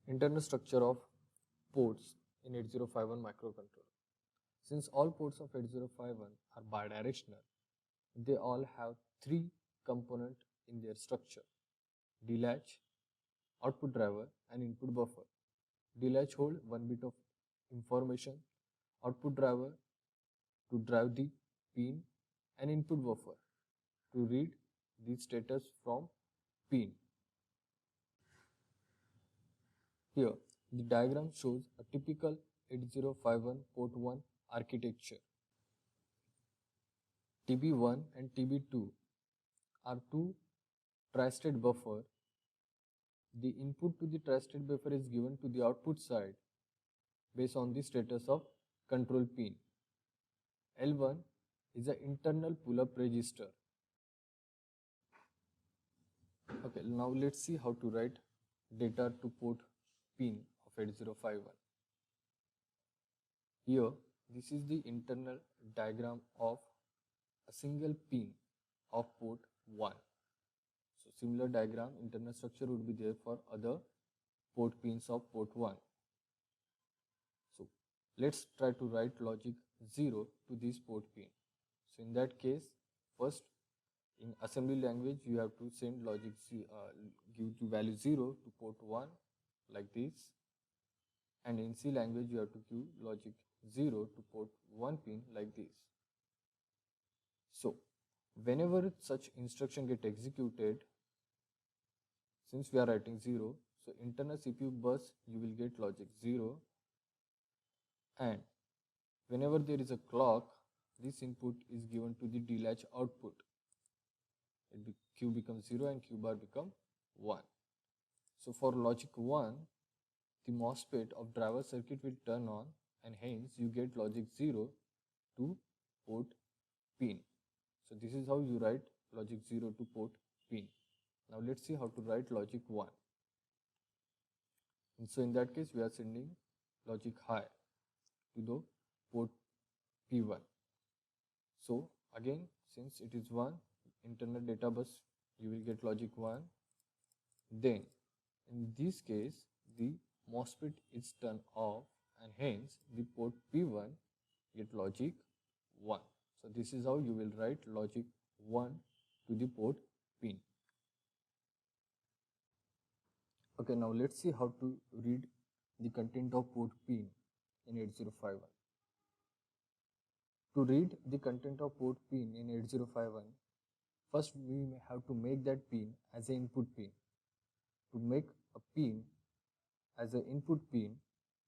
Internal structure of ports in 8051 microcontroller. Since all ports of 8051 are bidirectional, they all have three components in their structure: D-latch, output driver, and input buffer. D-latch hold 1 bit of information, output driver to drive the pin, and input buffer to read the status from pin. Here, the diagram shows a typical 8051 port 1 architecture. TB1 and TB2 are two tri-state buffer. The input to the tri-state buffer is given to the output side based on the status of control pin. L1 is an internal pull-up register. Okay, now let's see how to write data to port pin of 8051. Here, this is the internal diagram of a single pin of port 1. So similar diagram, internal structure would be there for other port pins of port 1. So let's try to write logic 0 to this port pin. So in that case, first in assembly language you have to send logic give the value 0 to port 1 like this, and in C language you have to give logic 0 to port 1 pin like this. So whenever such instruction get executed, since we are writing 0, so internal CPU bus you will get logic 0, and whenever there is a clock, this input is given to the D-latch output. Q becomes 0 and Q bar become 1. So for logic 1, the MOSFET of driver circuit will turn on, and hence you get logic 0 to port pin. So this is how you write logic 0 to port pin. Now let's see how to write logic 1. And so in that case we are sending logic high to the port P1. So again, since it is 1, internal data bus you will get logic 1. Then in this case the MOSFET is turned off, and hence the port P1 get logic 1. So this is how you will write logic 1 to the port pin. Okay, now let's see how to read the content of port pin in 8051. To read the content of port pin in 8051, first we have to make that pin as an input pin. To make a pin as an input pin,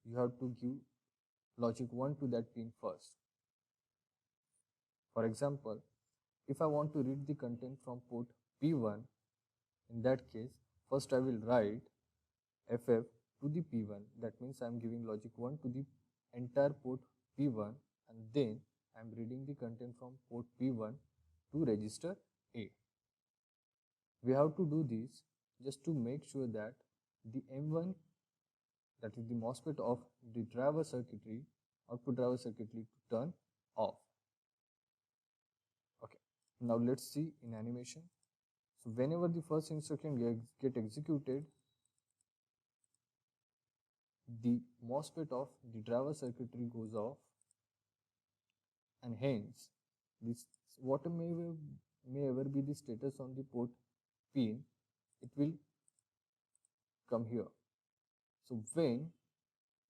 you have to give logic 1 to that pin first. For example, if I want to read the content from port P1, in that case, first I will write FF to the P1. That means I am giving logic 1 to the entire port P1, and then I am reading the content from port P1 to register A. We have to do this just to make sure that the M1, that is the MOSFET of the driver circuitry, output driver circuitry, to turn off. Okay, now let's see in animation. So whenever the first instruction get executed, the MOSFET of the driver circuitry goes off, and hence this whatever may ever be the status on the port pin, it will come here. So when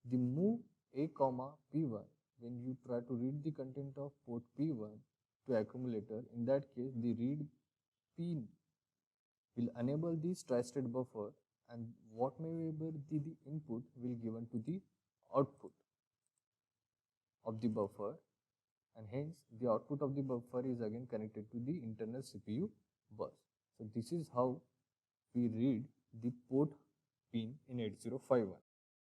the move A comma P1, when you try to read the content of port P1 to accumulator, in that case the read pin will enable this tri-state buffer, and what may ever be the input will given to the output of the buffer, and hence the output of the buffer is again connected to the internal CPU bus. So this is how we read the port pin in 8051.